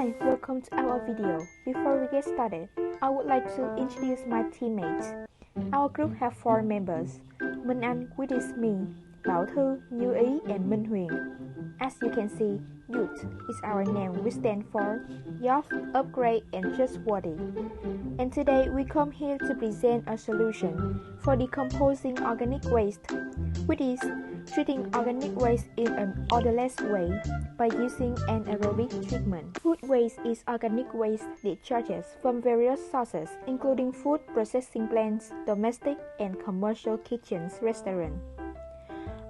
Hi, welcome to our video. Before we get started, I would like to introduce my teammates. Our group have 4 members, Minh Anh, which is me, Bảo Thư, Như Ý, and Minh Huyền. As you can see, YUTS is our name, which stands for Youth, Upgrade, and Trustworthy. And today we come here to present a solution for decomposing organic waste, which is treating organic waste in an odorless way by using anaerobic treatment. Food waste is organic waste discharges from various sources, including food processing plants, domestic and commercial kitchens, restaurants.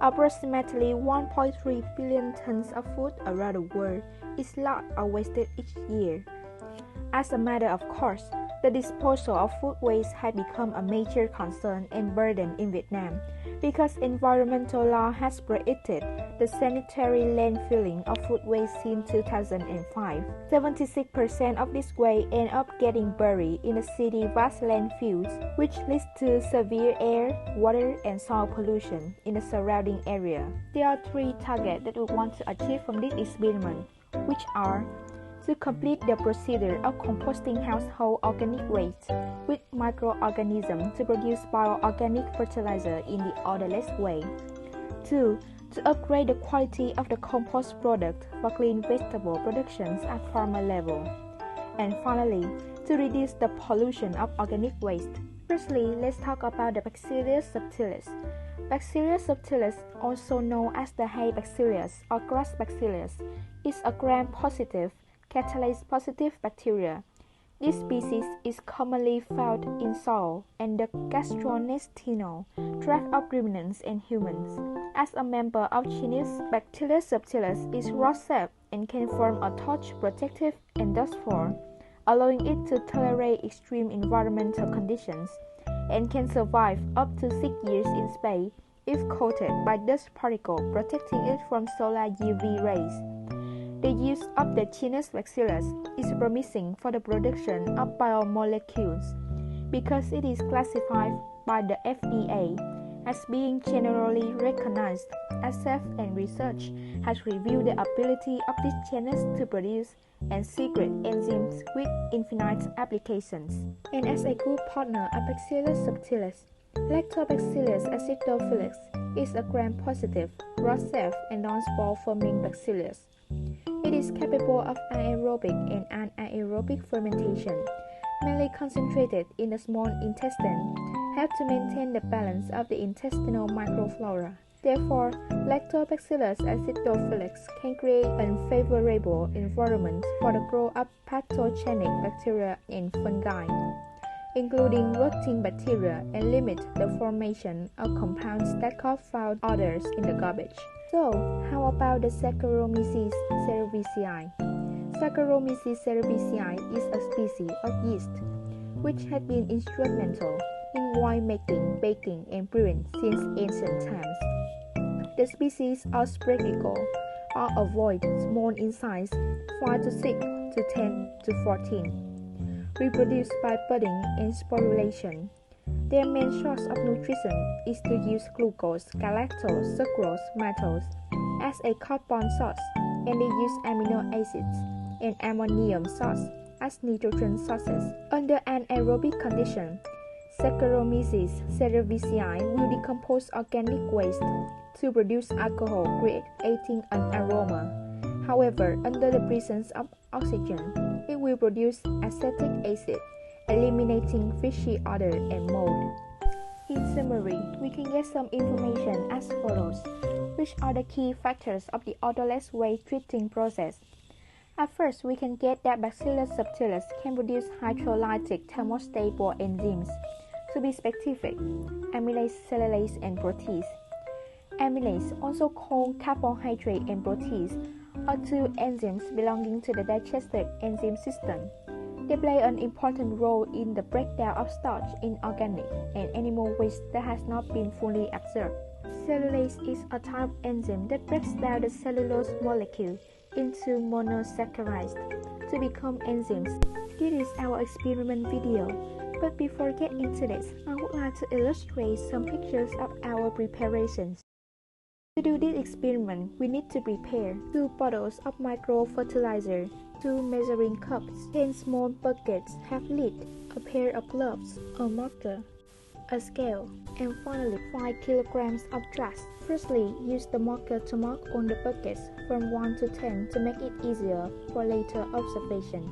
Approximately 1.3 billion tons of food around the world is lost or wasted each year. As a matter of course, the disposal of food waste has become a major concern and burden in Vietnam because environmental law has prohibited the sanitary landfilling of food waste since 2005. 76% of this waste end up getting buried in the city's vast landfills, which leads to severe air, water, and soil pollution in the surrounding area. There are 3 targets that we want to achieve from this experiment, which are to complete the procedure of composting household organic waste with microorganisms to produce bioorganic fertilizer in the odorless way. 2. To upgrade the quality of the compost product for clean vegetable productions at farmer level. And finally, to reduce the pollution of organic waste. Firstly, let's talk about the Bacillus subtilis. Bacillus subtilis, also known as the hay bacillus or grass bacillus, is a gram-positive catalase-positive bacteria. This species is commonly found in soil and the gastrointestinal tract of ruminants and humans. As a member of genus, Bacillus subtilis is rod-shaped and can form a torch protective endospore, allowing it to tolerate extreme environmental conditions and can survive up to 6 years in space if coated by dust particles, protecting it from solar UV rays. The use of the genus Bacillus is promising for the production of biomolecules because it is classified by the FDA as being generally recognized as safe, and research has reviewed the ability of this genus to produce and secrete enzymes with infinite applications. And as a good partner of Bacillus subtilis, Lactobacillus acidophilus is a gram-positive, rod-shaped, and non-spore-forming bacillus. It is capable of anaerobic and anaerobic fermentation, mainly concentrated in the small intestine, help to maintain the balance of the intestinal microflora. Therefore, Lactobacillus acidophilus can create an unfavorable environment for the growth of pathogenic bacteria and fungi, including rotting bacteria, and limit the formation of compounds that cause foul odors in the garbage. So, how about the Saccharomyces cerevisiae? Saccharomyces cerevisiae is a species of yeast which has been instrumental in winemaking, baking, and brewing since ancient times. The species are spherical or ovoid, small in size, 5 to 6 to 10 to 14. Reproduced by budding and sporulation. Their main source of nutrition is to use glucose, galactose, sucrose, maltose as a carbon source, and they use amino acids and ammonium salts as nitrogen sources. Under anaerobic condition, Saccharomyces cerevisiae will decompose organic waste to produce alcohol, creating an aroma. However, under the presence of oxygen, it will produce acetic acid, eliminating fishy odor and mold. In summary, we can get some information as follows, which are the key factors of the odorless waste treating process. At first, we can get that Bacillus subtilis can produce hydrolytic thermostable enzymes. To be specific, amylase, cellulase, and protease. Amylase, also called carbohydrate and protease, are 2 enzymes belonging to the digestive enzyme system. They play an important role in the breakdown of starch in organic and animal waste that has not been fully observed. Cellulase is a type of enzyme that breaks down the cellulose molecule into monosaccharides to become enzymes. This is our experiment video, but before getting into this, I would like to illustrate some pictures of our preparations. To do this experiment, we need to prepare 2 bottles of micro fertilizer, 2 measuring cups, 10 small buckets have lid, a pair of gloves, a marker, a scale, and finally 5 kilograms of dust. Firstly, use the marker to mark on the buckets from 1 to 10 to make it easier for later observation.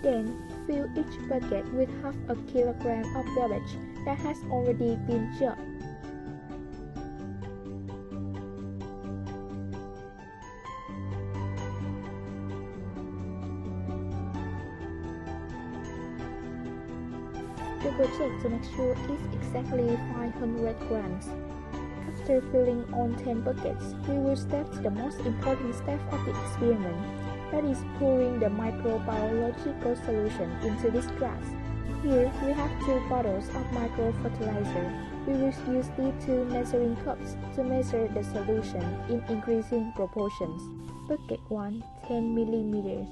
Then, fill each bucket with half a kilogram of garbage that has already been jugged. Double check to make sure it's exactly 500 grams. After filling on 10 buckets, we will step to the most important step of the experiment. That is pouring the microbiological solution into this glass. Here we have 2 bottles of microfertilizer. We will use the 2 measuring cups to measure the solution in increasing proportions. Bucket 1, 10 mm,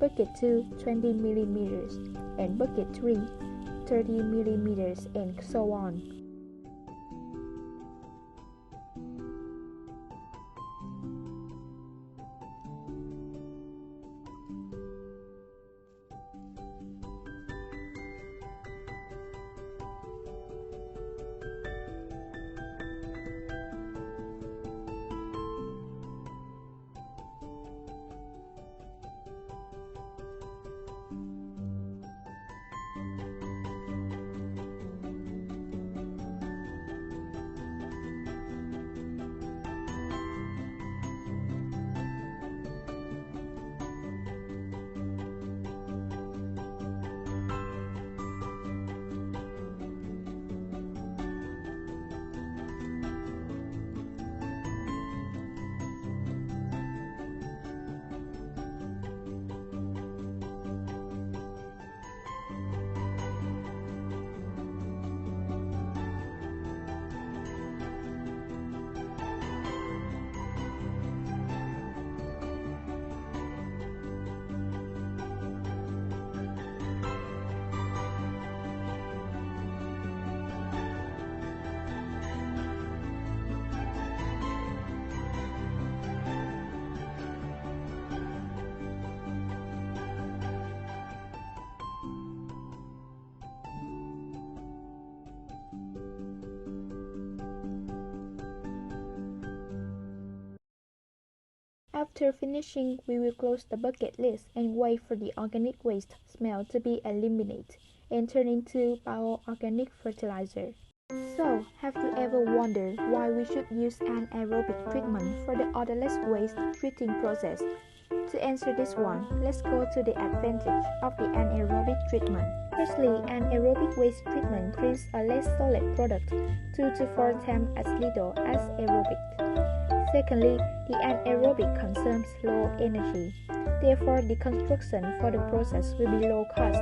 bucket 2, 20 mm, and bucket 3, 30 mm, and so on. After finishing, we will close the bucket lid and wait for the organic waste smell to be eliminated and turn into bioorganic fertilizer. So, have you ever wondered why we should use anaerobic treatment for the odorless waste treating process? To answer this one, let's go to the advantage of the anaerobic treatment. Firstly, anaerobic waste treatment treats a less solid product 2 to 4 times as little as aerobic. Secondly, the anaerobic consumes low energy. Therefore, the construction for the process will be low cost.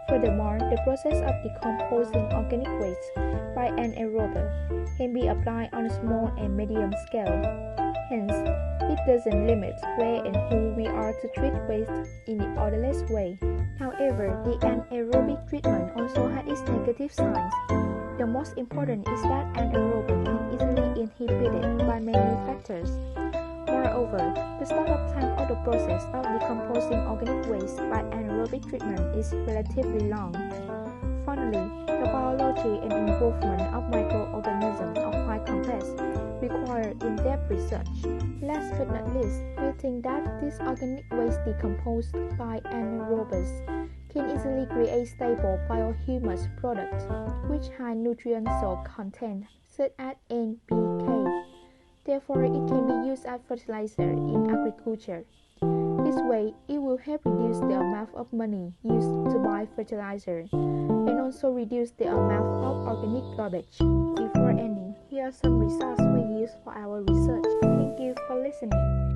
Furthermore, the process of decomposing organic waste by anaerobic can be applied on a small and medium scale. Hence, it doesn't limit where and who we are to treat waste in the odorless way. However, the anaerobic treatment also has its negative sides. The most important is that anaerobic can easily inhibited by many factors. Moreover, the startup time of the process of decomposing organic waste by anaerobic treatment is relatively long. Finally, the biology and involvement of microorganisms of high complex require in-depth research. Last but not least, we think that this organic waste decomposed by anaerobics can easily create stable biohumus products with high nutrient salt content such as NPK. Therefore, it can be used as fertilizer in agriculture. This way, it will help reduce the amount of money used to buy fertilizer and also reduce the amount of organic garbage. Before ending, here are some results we used for our research. Thank you for listening.